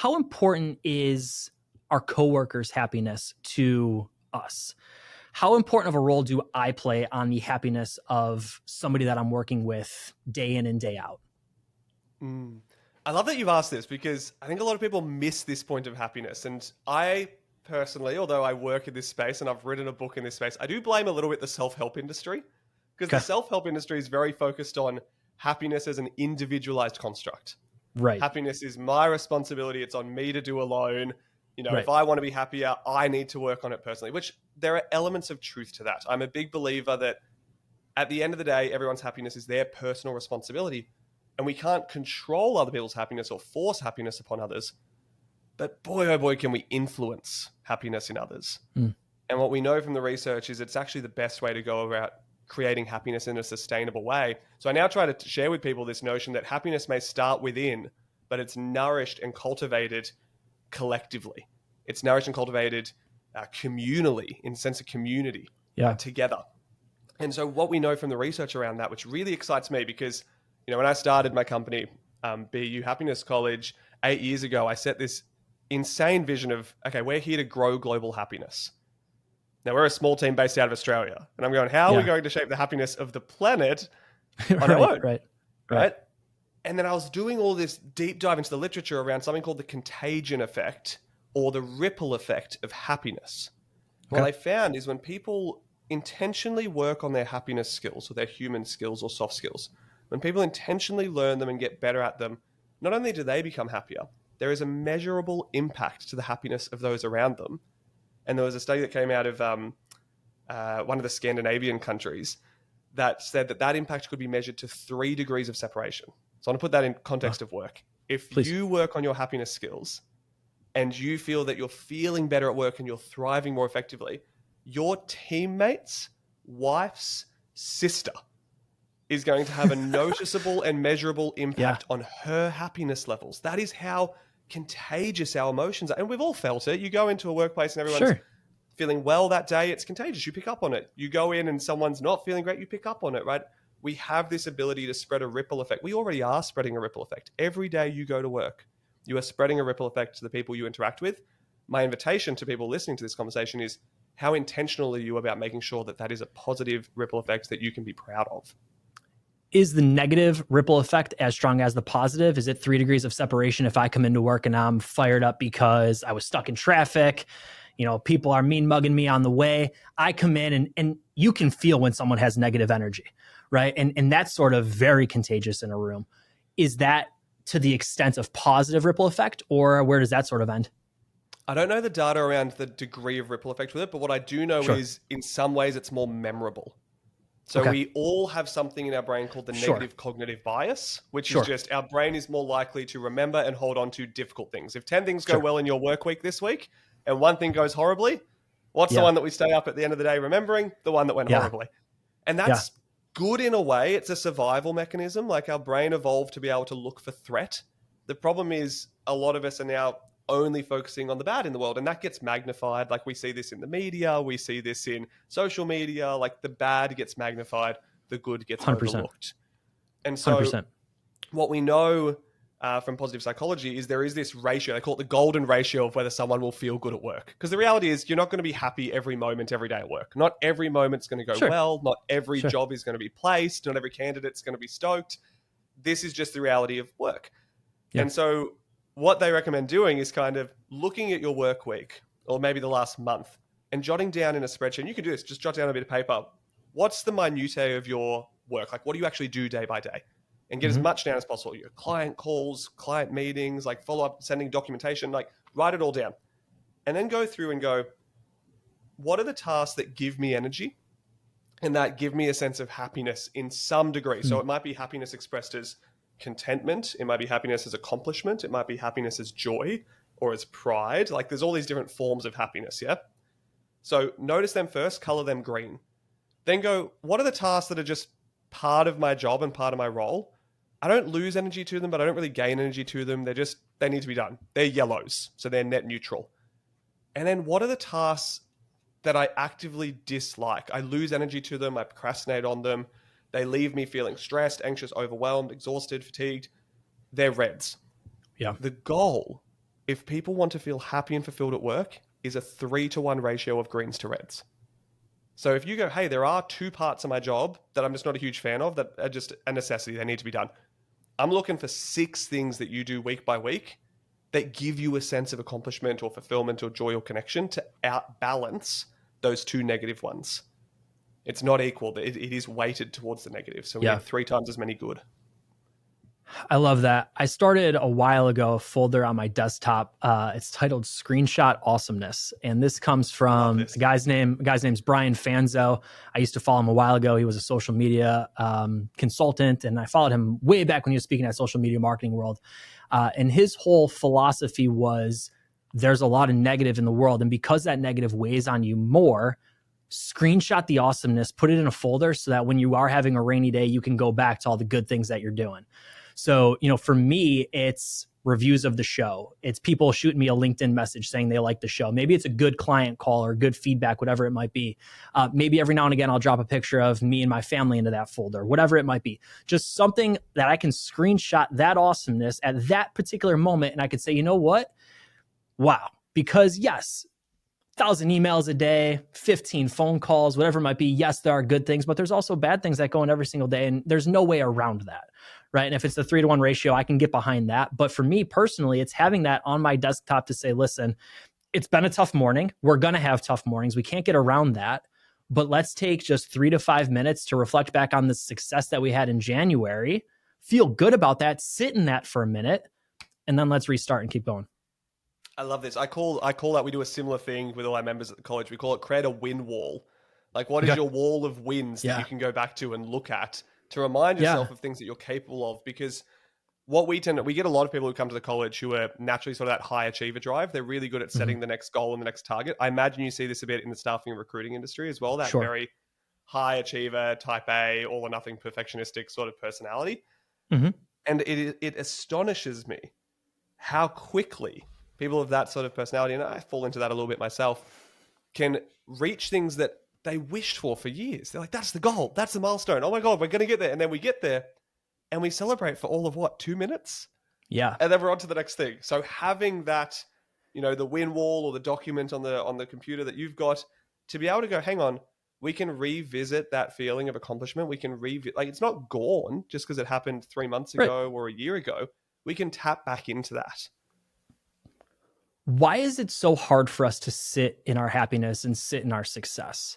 how important is our coworkers' happiness to us? How important of a role do I play on the happiness of somebody that I'm working with day in and day out? I love that you've asked this because I think a lot of people miss this point of happiness. And I personally, although I work in this space and I've written a book in this space, I do blame a little bit the self-help industry because the Okay. self-help industry is very focused on happiness as an individualized construct. Right. Happiness is my responsibility. It's on me to do alone. Right. If I want to be happier, I need to work on it personally, which there are elements of truth to that. I'm a big believer that at the end of the day, everyone's happiness is their personal responsibility. And we can't control other people's happiness or force happiness upon others. But boy, oh boy, can we influence happiness in others. And what we know from the research is it's actually the best way to go about creating happiness in a sustainable way. So I now try to share with people this notion that happiness may start within, but it's nourished and cultivated collectively. It's nourished and cultivated communally, in the sense of community, together. And so what we know from the research around that, which really excites me because when I started my company, BU Happiness College, 8 years ago, I set this insane vision of, okay, we're here to grow global happiness. Now, we're a small team based out of Australia. And I'm going, how are we going to shape the happiness of the planet on our own? Right? And then I was doing all this deep dive into the literature around something called the contagion effect or the ripple effect of happiness. What I found is when people intentionally work on their happiness skills or their human skills or soft skills, when people intentionally learn them and get better at them, not only do they become happier, there is a measurable impact to the happiness of those around them. And there was a study that came out of one of the Scandinavian countries that said that impact could be measured to 3 degrees of separation. So I want to put that in context of work. If you work on your happiness skills and you feel that you're feeling better at work and you're thriving more effectively, your teammate's wife's sister is going to have a noticeable and measurable impact on her happiness levels. That is how contagious our emotions are. And we've all felt it. You go into a workplace and everyone's feeling well that day, it's contagious. You pick up on it. You go in and someone's not feeling great, you pick up on it, right? We have this ability to spread a ripple effect. We already are spreading a ripple effect. Every day you go to work, you are spreading a ripple effect to the people you interact with. My invitation to people listening to this conversation is, how intentional are you about making sure that is a positive ripple effect that you can be proud of? Is the negative ripple effect as strong as the positive? Is it 3 degrees of separation if I come into work and I'm fired up because I was stuck in traffic? People are mean mugging me on the way. I come in and you can feel when someone has negative energy, right? And that's sort of very contagious in a room. Is that to the extent of positive ripple effect, or where does that sort of end? I don't know the data around the degree of ripple effect with it, but what I do know is in some ways it's more memorable. So we all have something in our brain called the negative cognitive bias, which is just our brain is more likely to remember and hold on to difficult things. If 10 things go well in your work week this week and one thing goes horribly, what's the one that we stay up at the end of the day remembering? The one that went horribly. And that's good in a way. It's a survival mechanism. Like our brain evolved to be able to look for threat. The problem is a lot of us are now only focusing on the bad in the world, and that gets magnified. Like we see this in the media, we see this in social media, like the bad gets magnified, the good gets 100%. Overlooked. And so 100%. What we know from positive psychology is there is this ratio, they call it the golden ratio of whether someone will feel good at work. Because the reality is you're not going to be happy every moment, every day at work. Not every moment's going to go well. Not every job is going to be placed. Not every candidate's going to be stoked. This is just the reality of work. And so what they recommend doing is kind of looking at your work week or maybe the last month and jotting down in a spreadsheet. And you can do this, just jot down a bit of paper. What's the minutiae of your work? Like, what do you actually do day by day? And get as much down as possible. Your client calls, client meetings, like follow up, sending documentation, like write it all down. And then go through and go, what are the tasks that give me energy and that give me a sense of happiness in some degree? So it might be happiness expressed as contentment. It might be happiness as accomplishment. It might be happiness as joy or as pride. Like there's all these different forms of happiness. Yeah. So notice them first, color them green. Then go, what are the tasks that are just part of my job and part of my role? I don't lose energy to them, but I don't really gain energy to them. They need to be done. They're yellows. So they're net neutral. And then what are the tasks that I actively dislike? I lose energy to them. I procrastinate on them. They leave me feeling stressed, anxious, overwhelmed, exhausted, fatigued. They're reds. Yeah. The goal if people want to feel happy and fulfilled at work, is a 3-to-1 ratio of greens to reds. So if you go, hey, there are 2 parts of my job that I'm just not a huge fan of that are just a necessity, they need to be done. I'm looking for 6 things that you do week by week that give you a sense of accomplishment or fulfillment or joy or connection to outbalance those 2 negative ones. It's not equal. It is weighted towards the negative. So we need 3 times as many good. I love that. I started a while ago a folder on my desktop. It's titled Screenshot Awesomeness. And this comes from a guy's name's Brian Fanzo. I used to follow him a while ago. He was a social media consultant, and I followed him way back when he was speaking at Social Media Marketing World. And his whole philosophy was there's a lot of negative in the world. And because that negative weighs on you more, screenshot the awesomeness, put it in a folder so that when you are having a rainy day, you can go back to all the good things that you're doing. So, for me, it's reviews of the show. It's people shooting me a LinkedIn message saying they like the show. Maybe it's a good client call or good feedback, whatever it might be. Maybe every now and again, I'll drop a picture of me and my family into that folder, whatever it might be. Just something that I can screenshot that awesomeness at that particular moment. And I could say, you know what? Wow. Because yes, 1,000 emails a day, 15 phone calls, whatever it might be. Yes, there are good things, but there's also bad things that go in every single day. And there's no way around that. Right. And if it's the 3-to-1 ratio, I can get behind that. But for me personally, it's having that on my desktop to say, listen, it's been a tough morning. We're going to have tough mornings. We can't get around that. But let's take just 3 to 5 minutes to reflect back on the success that we had in January, feel good about that, sit in that for a minute, and then let's restart and keep going. I love this. I call that, we do a similar thing with all our members at the college. We call it create a win wall. Like, what is your wall of wins that you can go back to and look at to remind yourself of things that you're capable of? Because what we get a lot of people who come to the college who are naturally sort of that high achiever drive. They're really good at setting the next goal and the next target. I imagine you see this a bit in the staffing and recruiting industry as well, that very high achiever, type A, all or nothing perfectionistic sort of personality. And it astonishes me how quickly people of that sort of personality, and I fall into that a little bit myself, can reach things that they wished for years. They're like, that's the goal. That's the milestone. Oh my God, we're going to get there. And then we get there and we celebrate for all of 2 minutes? Yeah. And then we're on to the next thing. So having that, the win wall or the document on the computer that you've got to be able to go, hang on, we can revisit that feeling of accomplishment. We can it's not gone just because it happened 3 months ago or a year ago. We can tap back into that. Why is it so hard for us to sit in our happiness and sit in our success?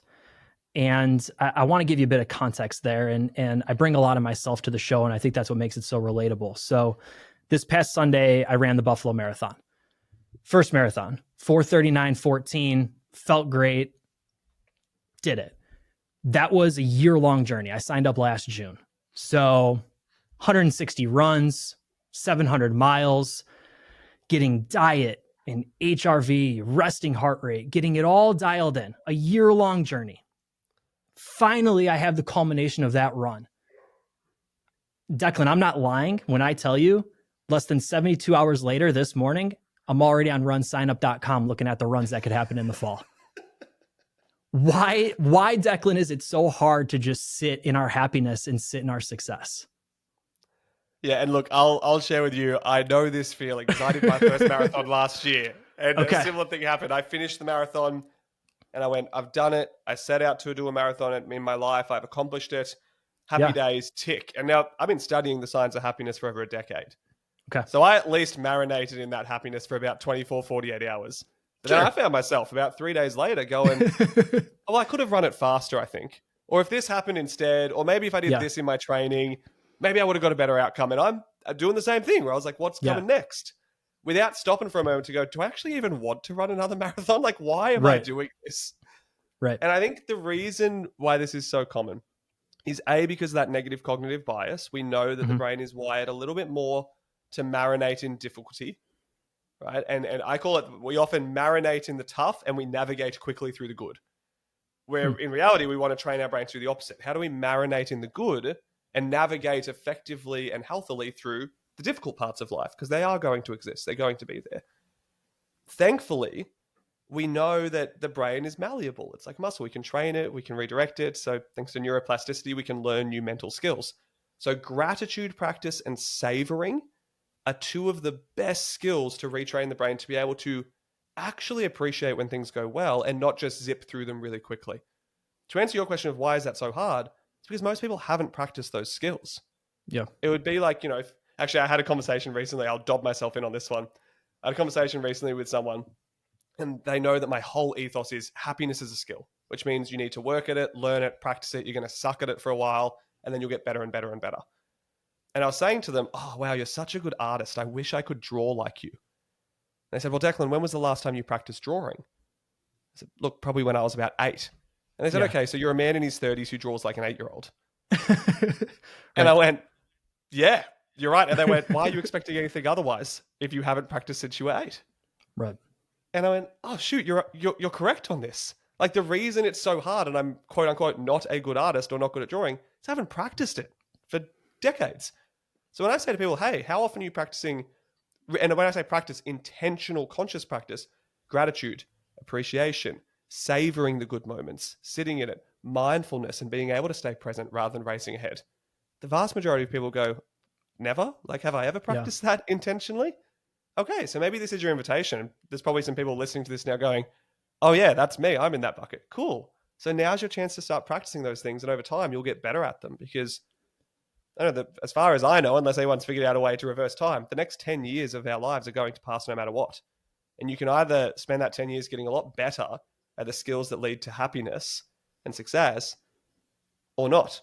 And I want to give you a bit of context there. And I bring a lot of myself to the show, and I think that's what makes it so relatable. So this past Sunday, I ran the Buffalo Marathon. First marathon, 4:39:14, felt great, did it. That was a year-long journey. I signed up last June. So 160 runs, 700 miles, getting diet and HRV, resting heart rate, getting it all dialed in, a year-long journey. Finally, I have the culmination of that run. Declan, I'm not lying when I tell you less than 72 hours later this morning, I'm already on runsignup.com looking at the runs that could happen in the fall. Why, Declan, is it so hard to just sit in our happiness and sit in our success? Yeah, and look, I'll share with you, I know this feeling because I did my first marathon last year. And a similar thing happened. I finished the marathon and I went, I've done it. I set out to do a marathon in my life. I've accomplished it. Happy days, tick. And now I've been studying the science of happiness for over a decade. Okay. So I at least marinated in that happiness for about 24, 48 hours. But then I found myself about 3 days later going, I could have run it faster, I think. Or if this happened instead, or maybe if I did this in my training, maybe I would have got a better outcome. And I'm doing the same thing where I was like, what's coming next? Without stopping for a moment to go, do I actually even want to run another marathon? Like, why am I doing this? Right. And I think the reason why this is so common is because of that negative cognitive bias. We know that the brain is wired a little bit more to marinate in difficulty, right? And I call it, we often marinate in the tough and we navigate quickly through the good. Where in reality, we want to train our brain to do the opposite. How do we marinate in the good and navigate effectively and healthily through the difficult parts of life? Because they are going to exist. They're going to be there. Thankfully, we know that the brain is malleable. It's like muscle. We can train it. We can redirect it. So thanks to neuroplasticity, we can learn new mental skills. So gratitude practice and savoring are two of the best skills to retrain the brain to be able to actually appreciate when things go well and not just zip through them really quickly. To answer your question of why is that so hard, it's because most people haven't practiced those skills. Yeah. It would be like, actually, I had a conversation recently. I'll dob myself in on this one. I had a conversation recently with someone, and they know that my whole ethos is happiness is a skill, which means you need to work at it, learn it, practice it. You're going to suck at it for a while, and then you'll get better and better and better. And I was saying to them, oh, wow, you're such a good artist. I wish I could draw like you. And they said, well, Declan, when was the last time you practiced drawing? I said, look, probably when I was about 8. And they said, okay, so you're a man in his 30s who draws like an 8-year-old. And I went, yeah, you're right. And they went, why are you expecting anything otherwise if you haven't practiced since you were 8? Right. And I went, oh, shoot, you're correct on this. Like the reason it's so hard and I'm quote unquote not a good artist or not good at drawing is I haven't practiced it for decades. So when I say to people, hey, how often are you practicing? And when I say practice, intentional, conscious practice, gratitude, appreciation, savoring the good moments, sitting in it, mindfulness, and being able to stay present rather than racing ahead. The vast majority of people go, never? Like, have I ever practiced that intentionally? Okay, so maybe this is your invitation. There's probably some people listening to this now going, oh yeah, that's me. I'm in that bucket. Cool. So now's your chance to start practicing those things. And over time, you'll get better at them because I don't know, as far as I know, unless anyone's figured out a way to reverse time, the next 10 years of our lives are going to pass no matter what. And you can either spend that 10 years getting a lot better at the skills that lead to happiness and success or not.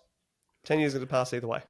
10 years is going to pass either way.